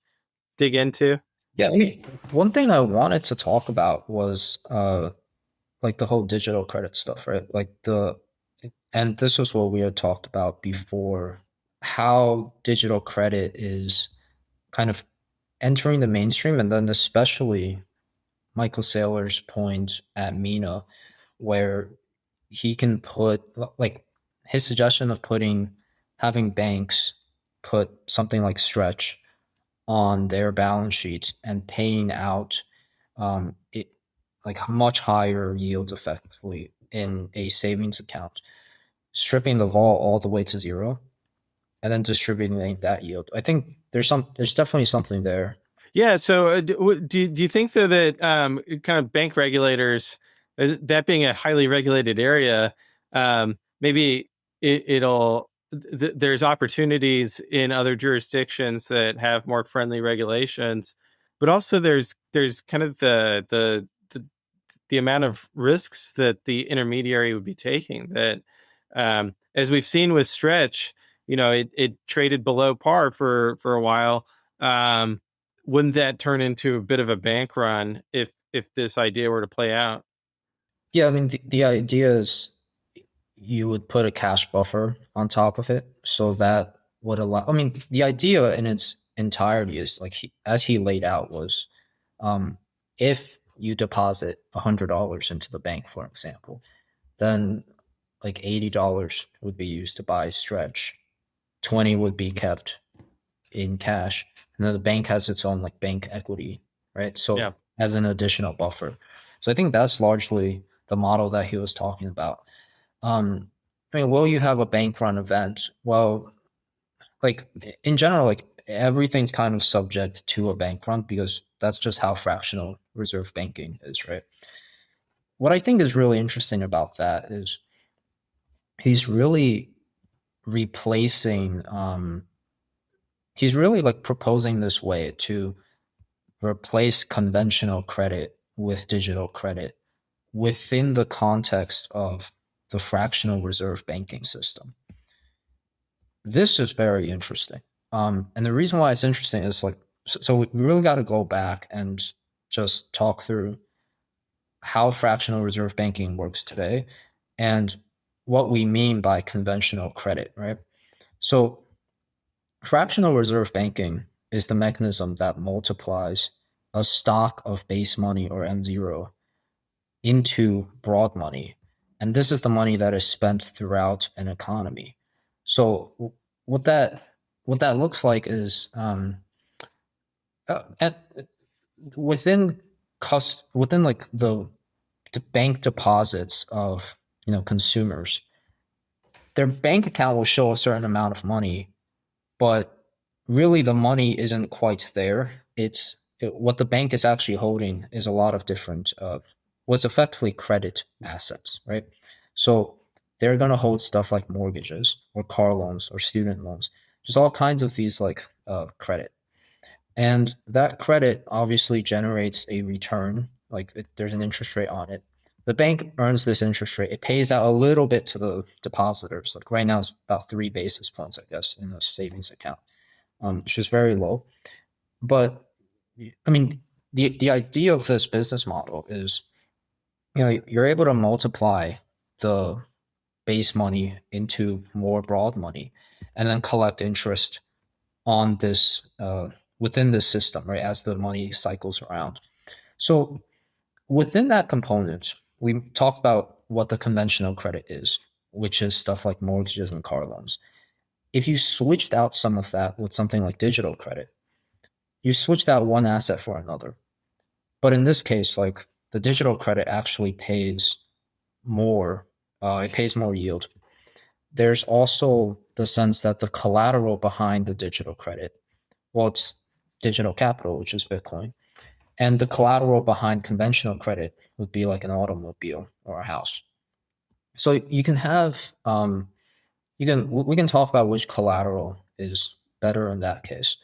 dig into?
Yeah, I mean, one thing I wanted to talk about was like the whole digital credit stuff, right? Like and this was what we had talked about before, how digital credit is kind of entering the mainstream, and then especially Michael Saylor's point at Mina, where he can put like his suggestion of having banks put something like Stretch on their balance sheets and paying out it like much higher yields effectively in a savings account, stripping the vol all the way to zero, and then distributing that yield. I think there's definitely something there.
Yeah. So do you think though that kind of bank regulators, that being a highly regulated area, maybe it'll there's opportunities in other jurisdictions that have more friendly regulations, but also there's kind of the amount of risks that the intermediary would be taking that, as we've seen with Stretch, it traded below par for a while. Wouldn't that turn into a bit of a bank run if this idea were to play out?
Yeah, I mean, the idea is you would put a cash buffer on top of it, so that would allow. I mean, the idea in its entirety is like as he laid out was, um, if you deposit $100 into the bank, for example, then like $80 would be used to buy stretch, 20 would be kept in cash, and then the bank has its own like bank equity, right?
Yeah.
So as an additional buffer. So I think that's largely the model that he was talking about. I mean, will you have a bank run event? Well, like in general, like everything's kind of subject to a bank run because that's just how fractional reserve banking is, right? What I think is really interesting about that is he's really replacing he's really like proposing this way to replace conventional credit with digital credit within the context of the fractional reserve banking system. This is very interesting. And the reason why it's interesting is like, so we really got to go back and just talk through how fractional reserve banking works today and what we mean by conventional credit, right? So, fractional reserve banking is the mechanism that multiplies a stock of base money or M0 into broad money. And this is the money that is spent throughout an economy. So what that looks like is at within within like the bank deposits of consumers, their bank account will show a certain amount of money, but really the money isn't quite there. What the bank is actually holding is a lot of different what's effectively credit assets, right? So they're going to hold stuff like mortgages or car loans or student loans, just all kinds of these like credit. And that credit obviously generates a return, like there's an interest rate on it. The bank earns this interest rate. It pays out a little bit to the depositors. Like right now, it's about 3 basis points, I guess, in a savings account, which is very low. But I mean, the idea of this business model is, you're able to multiply the base money into more broad money, and then collect interest on this within this system, right? As the money cycles around. So within that component, we talk about what the conventional credit is, which is stuff like mortgages and car loans. If you switched out some of that with something like digital credit, you switched out one asset for another. But in this case, like the digital credit actually pays more, it pays more yield. There's also the sense that the collateral behind the digital credit, well, it's digital capital, which is Bitcoin. And the collateral behind conventional credit would be like an automobile or a house. So you can have, we can talk about which collateral is better in that case.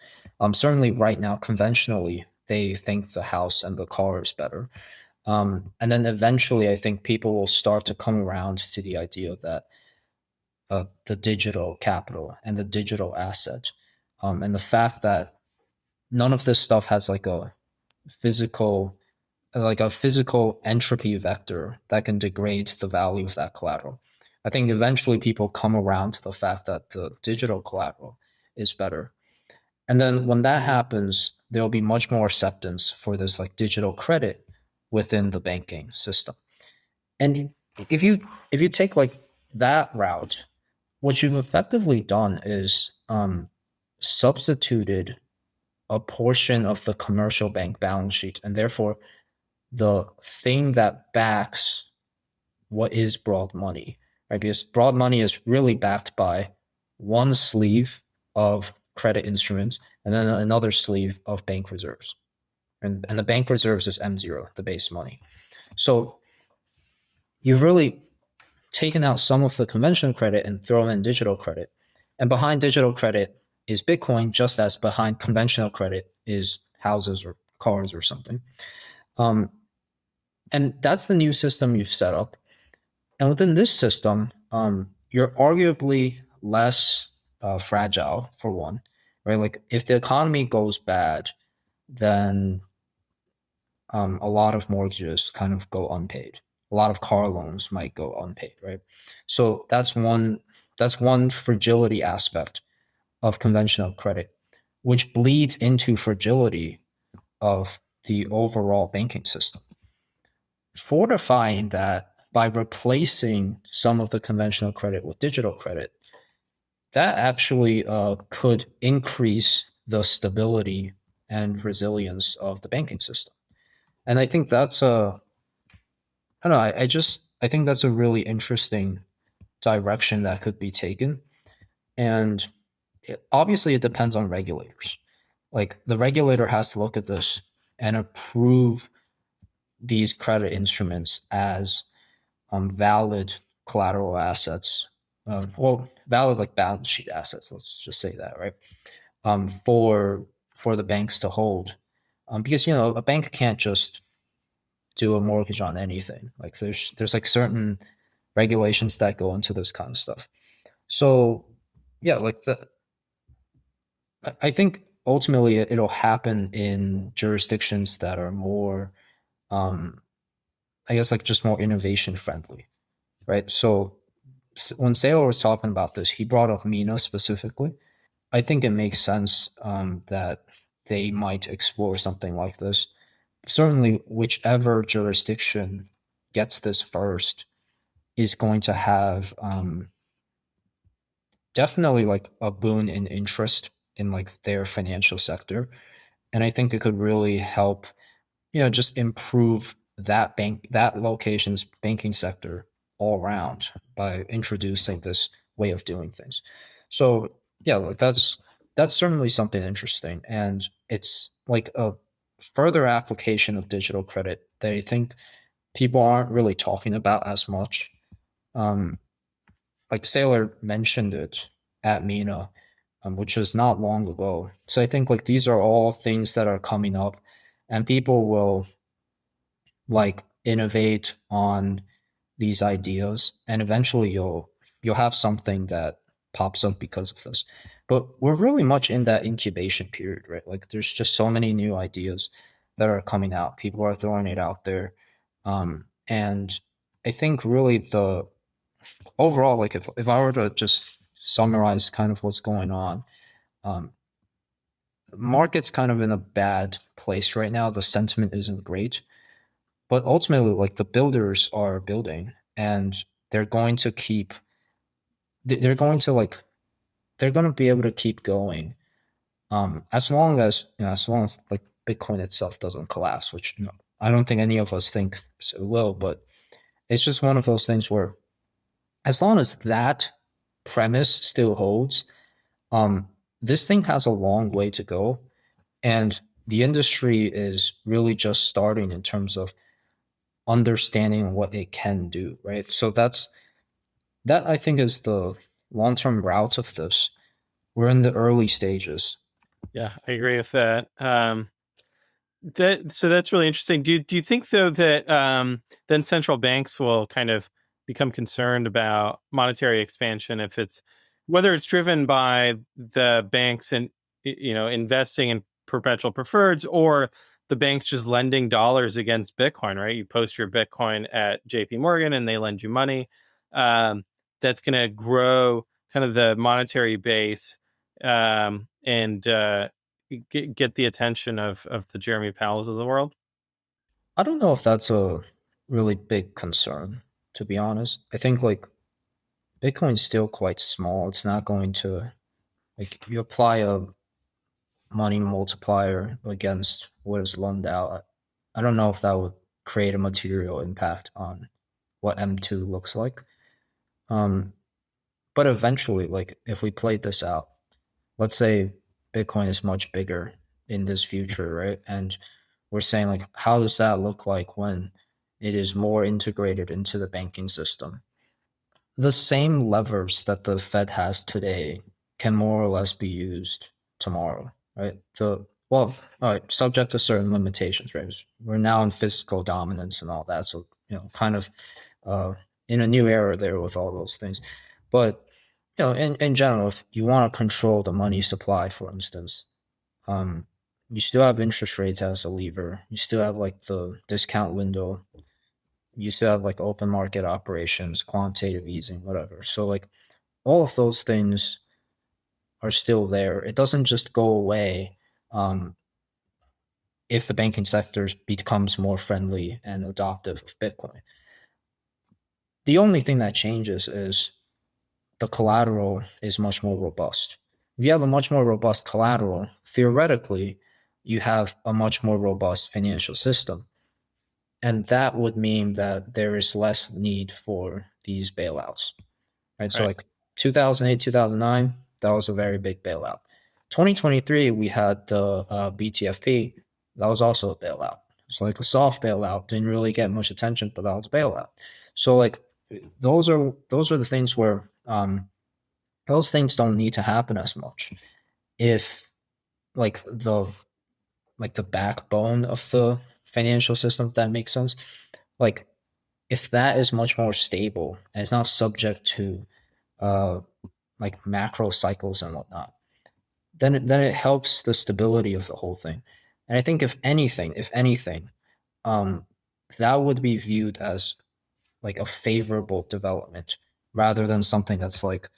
Certainly right now, conventionally, they think the house and the car is better. And then eventually, I think people will start to come around to the idea that the digital capital and the digital asset, and the fact that none of this stuff has physical like a physical entropy vector that can degrade the value of that collateral. I think eventually people come around to the fact that the digital collateral is better. And then when that happens, there'll be much more acceptance for this like digital credit within the banking system. And if you take like that route, what you've effectively done is substituted a portion of the commercial bank balance sheet, and therefore the thing that backs what is broad money, right? Because broad money is really backed by one sleeve of credit instruments and then another sleeve of bank reserves. And the bank reserves is M0, the base money. So you've really taken out some of the conventional credit and thrown in digital credit. And behind digital credit is Bitcoin, just as behind conventional credit is houses or cars or something. And that's the new system you've set up. And within this system, you're arguably less fragile for one, right? Like if the economy goes bad, then a lot of mortgages kind of go unpaid. A lot of car loans might go unpaid, right? So that's one fragility aspect of conventional credit, which bleeds into fragility of the overall banking system. Fortifying that by replacing some of the conventional credit with digital credit, that actually could increase the stability and resilience of the banking system. And I think that's a, I don't know, I think that's a really interesting direction that could be taken. And obviously, it depends on regulators. Like the regulator has to look at this and approve these credit instruments as valid collateral assets. Well, valid like balance sheet assets. Let's just say that, right? For the banks to hold, because a bank can't just do a mortgage on anything. Like there's like certain regulations that go into this kind of stuff. So yeah, like I think ultimately it'll happen in jurisdictions that are more, um, I guess, like just more innovation friendly, right? So when Saylor was talking about this, he brought up MENA specifically. I think it makes sense that they might explore something like this. Certainly, whichever jurisdiction gets this first is going to have definitely like a boon in interest in like their financial sector. And I think it could really help, just improve that location's banking sector all around by introducing this way of doing things. So yeah, like that's certainly something interesting. And it's like a further application of digital credit that I think people aren't really talking about as much. Um, like Saylor mentioned it at Mina, which was not long ago. So I think like these are all things that are coming up, and people will like innovate on these ideas, and eventually you'll have something that pops up because of this. But we're really much in that incubation period, right? Like there's just so many new ideas that are coming out. People are throwing it out there, and I think really the overall, like if I were to just summarize kind of what's going on, um, market's kind of in a bad place right now. The sentiment isn't great, but ultimately, like the builders are building, and they're going to keep. They're going to like they're going to be able to keep going, as long as like Bitcoin itself doesn't collapse, which I don't think any of us think it will, but it's just one of those things where as long as that premise still holds, um, this thing has a long way to go, and the industry is really just starting in terms of understanding what it can do, right? So that I think is the long term route of this. We're in the early stages.
Yeah, I agree with that. So that's really interesting. Do you think though that then central banks will kind of become concerned about monetary expansion if it's whether it's driven by the banks and investing in perpetual preferreds or the banks just lending dollars against Bitcoin, right? You post your Bitcoin at JP Morgan and they lend you money. That's going to grow kind of the monetary base and get the attention of the Jeremy Powells of the world.
I don't know if that's a really big concern, to be honest. I think like Bitcoin's still quite small. It's not going to like you apply a money multiplier against what is loaned out. I don't know if that would create a material impact on what M2 looks like. Um, but eventually, like if we played this out, let's say Bitcoin is much bigger in this future, right? And we're saying like, how does that look like when it is more integrated into the banking system? The same levers that the Fed has today can more or less be used tomorrow, right? So, well, all right, subject to certain limitations, right? We're now in fiscal dominance and all that, so kind of uh, in a new era there with all those things. But in general, if you want to control the money supply, for instance, um, you still have interest rates as a lever. You still have like the discount window. You still have like open market operations, quantitative easing, whatever. So like all of those things are still there. It doesn't just go away um, if the banking sector becomes more friendly and adoptive of Bitcoin. The only thing that changes is the collateral is much more robust. If you have a much more robust collateral, theoretically, you have a much more robust financial system. And that would mean that there is less need for these bailouts. Right. So
Right.
like 2008, 2009, that was a very big bailout. 2023, we had the BTFP. That was also a bailout. It's like a soft bailout. Didn't really get much attention, but that was a bailout. So like those are the things where those things don't need to happen as much if like the backbone of the financial system, if that makes sense. Like if that is much more stable and it's not subject to uh like macro cycles and whatnot, then it helps the stability of the whole thing. And I think if anything, um, that would be viewed as like a favorable development rather than something that's like,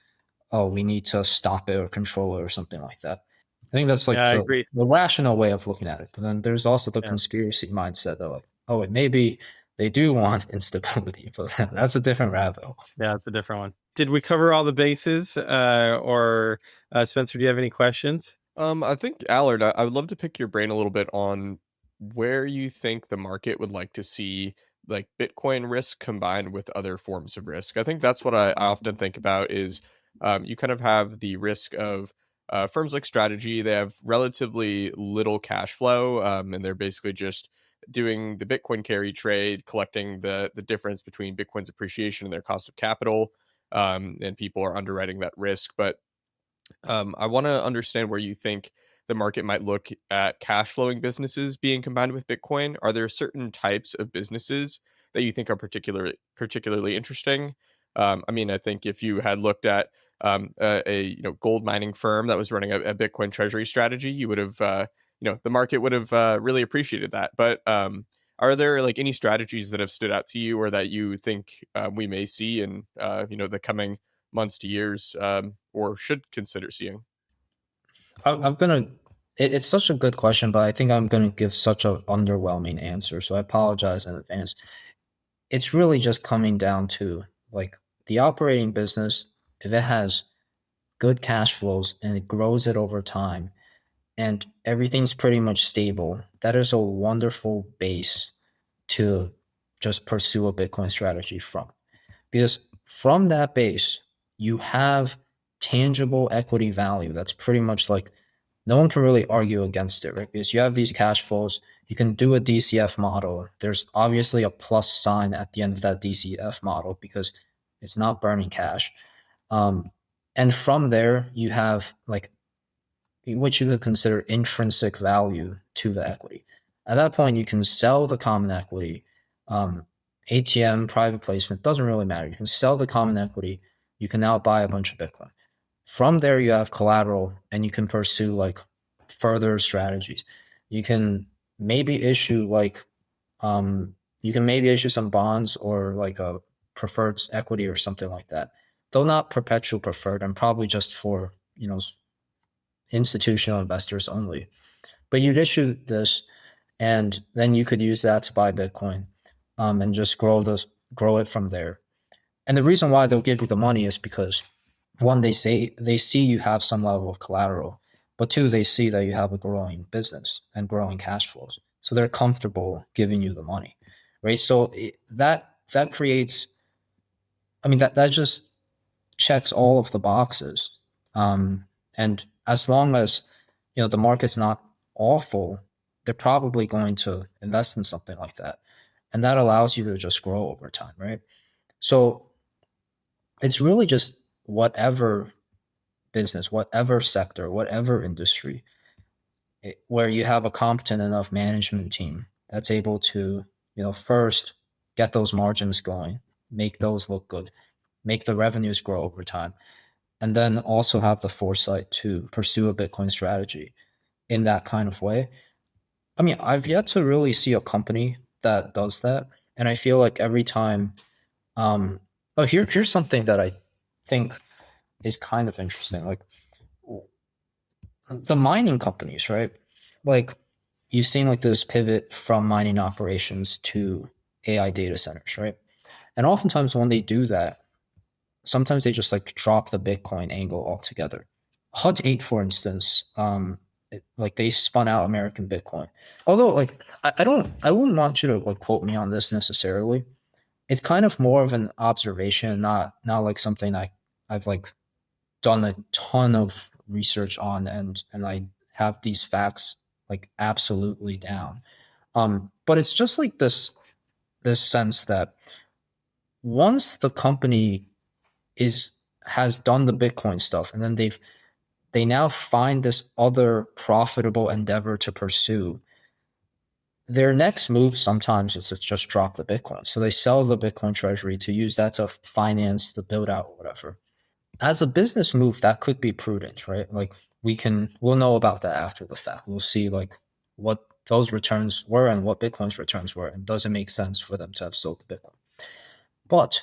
oh, we need to stop it or control it or something like that. I think that's like
Yeah, I
the,
agree.
the rational way of looking at it. But then there's also the
Yeah.
conspiracy mindset that like, oh, it maybe they do want instability, but that's a different rabbit hole.
Yeah, it's a different one. Did we cover all the bases? Or Spencer, do you have any questions?
I think Allard, I would love to pick your brain a little bit on where you think the market would like to see like Bitcoin risk combined with other forms of risk. I think that's what I often think about is you kind of have the risk of firms like Strategy. They have relatively little cash flow, and they're basically just doing the Bitcoin carry trade, collecting the difference between Bitcoin's appreciation and their cost of capital. And people are underwriting that risk, but I want to understand where you think the market might look at cash flowing businesses being combined with Bitcoin. Are there certain types of businesses that you think are particularly interesting? I mean, I think if you had looked at a gold mining firm that was running a Bitcoin Treasury strategy, you would have the market would have really appreciated that. But are there like any strategies that have stood out to you, or that you think we may see in the coming months to years, or should consider seeing?
I'm gonna. It's such a good question, but I think I'm gonna give such an underwhelming answer. So I apologize in advance. It's really just coming down to like the operating business. If it has good cash flows and it grows it over time, and everything's pretty much stable, that is a wonderful base to just pursue a Bitcoin strategy from. Because from that base, you have tangible equity value that's pretty much like no one can really argue against it, right? Because you have these cash flows, you can do a DCF model. There's obviously a plus sign at the end of that DCF model because it's not burning cash. Um, and from there, you have like what you could consider intrinsic value to the equity. At that point, you can sell the common equity, ATM, private placement, doesn't really matter. You can sell the common equity. You can now buy a bunch of Bitcoin. From there, you have collateral and you can pursue like further strategies. You can maybe issue like, you can maybe issue some bonds or like a preferred equity or something like that. Though not perpetual preferred and probably just for, institutional investors only. But you'd issue this, and then you could use that to buy Bitcoin, and just grow it from there. And the reason why they'll give you the money is because one, they see you have some level of collateral, but two, they see that you have a growing business and growing cash flows, so they're comfortable giving you the money, right? So that creates, I mean, that just checks all of the boxes. And as long as the market's not awful, they're probably going to invest in something like that, and that allows you to just grow over time, right? So it's really just whatever business, whatever sector, whatever industry, where you have a competent enough management team that's able to, first get those margins going, make those look good, make the revenues grow over time, and then also have the foresight to pursue a Bitcoin strategy in that kind of way. I mean, I've yet to really see a company that does that, and I feel like every time, oh, here's something that I think is kind of interesting. Like the mining companies, right? Like you've seen like this pivot from mining operations to AI data centers, right? And oftentimes when they do that, sometimes they just like drop the Bitcoin angle altogether. Hut 8, for instance, like they spun out American Bitcoin. Although like I wouldn't want you to like quote me on this necessarily. It's kind of more of an observation, not like something I've like done a ton of research on, and I have these facts like absolutely down. But it's just like this sense that once the company is has done the Bitcoin stuff, and then they now find this other profitable endeavor to pursue. Their next move sometimes is to just drop the Bitcoin. So they sell the Bitcoin treasury to use that to finance the build out or whatever. As a business move, that could be prudent, right? Like we'll know about that after the fact. We'll see like what those returns were and what Bitcoin's returns were, and does it make sense for them to have sold the Bitcoin? But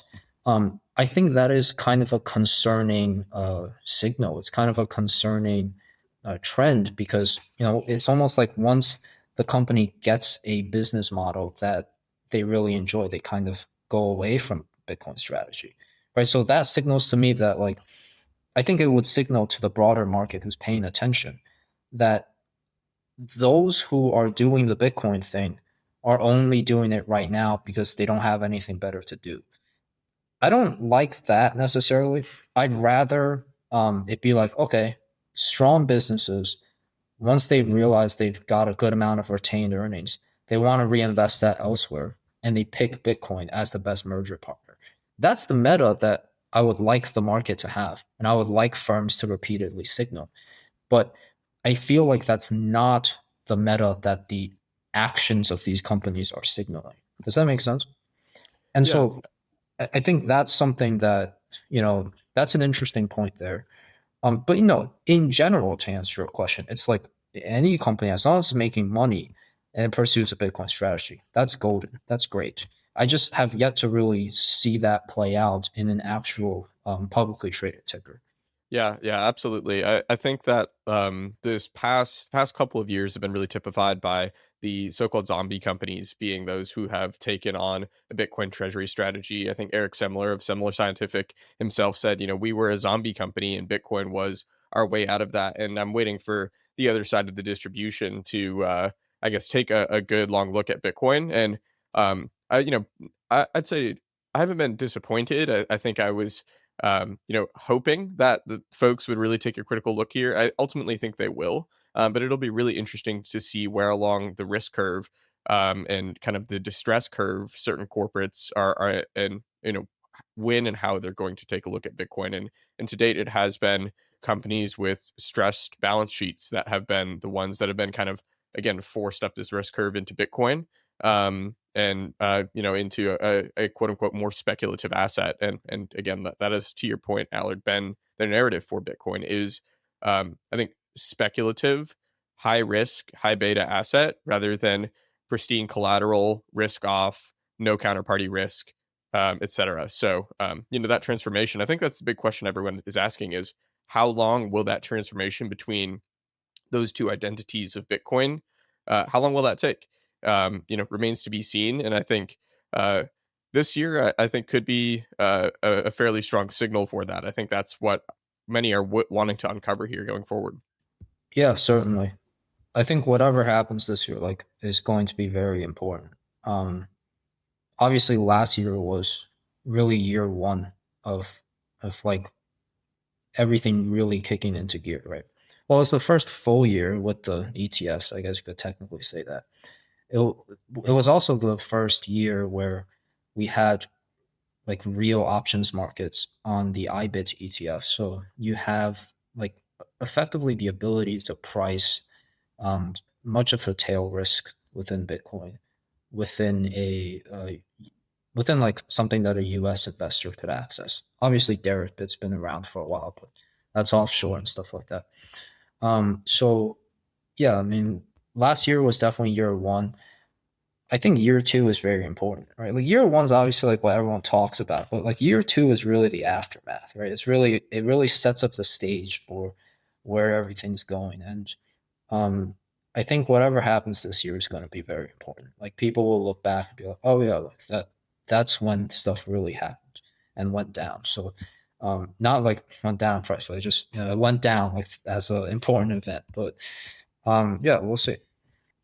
I think that is kind of a concerning signal. It's kind of a concerning trend, because it's almost like once the company gets a business model that they really enjoy, they kind of go away from Bitcoin strategy, right? So that signals to me that like I think it would signal to the broader market who's paying attention that those who are doing the Bitcoin thing are only doing it right now because they don't have anything better to do. I don't like that necessarily. I'd rather it be like, okay, strong businesses, once they've realized they've got a good amount of retained earnings, they want to reinvest that elsewhere, and they pick Bitcoin as the best merger partner. That's the meta that I would like the market to have, and I would like firms to repeatedly signal. But I feel like that's not the meta that the actions of these companies are signaling. Does that make sense? And
Yeah.
so I think that's something that, that's an interesting point there. But in general, to answer your question, it's like any company, as long as it's making money and pursues a Bitcoin strategy, that's golden. That's great. I just have yet to really see that play out in an actual publicly traded ticker.
Yeah, yeah, absolutely. I think that this past couple of years have been really typified by the so-called zombie companies being those who have taken on a Bitcoin treasury strategy. I think Eric Semler of Semler Scientific himself said, we were a zombie company and Bitcoin was our way out of that. And I'm waiting for the other side of the distribution to, I guess, take a good long look at Bitcoin. And I'd say I haven't been disappointed. I think I was hoping that the folks would really take a critical look here. I ultimately think they will, but it'll be really interesting to see where along the risk curve and kind of the distress curve certain corporates are and when and how they're going to take a look at Bitcoin. And to date, it has been companies with stressed balance sheets that have been the ones that have been kind of again forced up this risk curve into Bitcoin. And into a quote unquote more speculative asset. And again, that is to your point, Allard, been the narrative for Bitcoin is I think speculative, high risk, high beta asset rather than pristine collateral, risk off, no counterparty risk, etc. So that transformation, I think that's the big question everyone is asking is how long will that transformation between those two identities of Bitcoin, how long will that take? Remains to be seen. And I think this year, I think could be a fairly strong signal for that. I think that's what many are wanting to uncover here going forward.
Yeah, certainly. I think whatever happens this year, like, is going to be very important. Um, Obviously, last year was really year one of like everything really kicking into gear, right? Well, it's the first full year with the ETFs. I guess you could technically say that. It, it was also the first year where we had like real options markets on the IBIT ETF. So you have like effectively the ability to price um, much of the tail risk within Bitcoin within within like something that a US investor could access. Obviously, Deribit's been around for a while, but that's offshore and stuff like that. So yeah, I mean, last year was definitely year one. I think year two is very important, right? Like year one's obviously like what everyone talks about, but like year two is really the aftermath, right? It really sets up the stage for where everything's going. And um I think whatever happens this year is going to be very important. Like people will look back and be like, oh yeah, like that's when stuff really happened and went down. So not like went down price, but it just it went down like as an important event. But yeah, we'll see.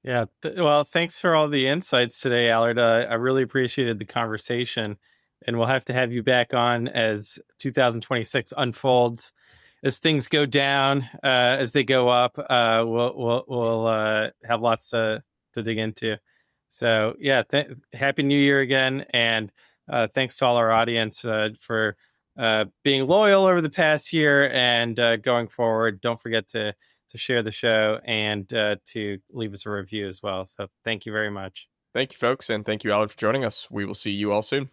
Yeah. Well, thanks for all the insights today, Allard. I really appreciated the conversation, and we'll have to have you back on as 2026 unfolds. As things go down, as they go up, we'll have lots to dig into. So yeah, happy New Year again, and thanks to all our audience for being loyal over the past year and going forward. Don't forget to share the show and to leave us a review as well. So thank you very much.
Thank you, folks, and thank you, Allard, for joining us. We will see you all soon.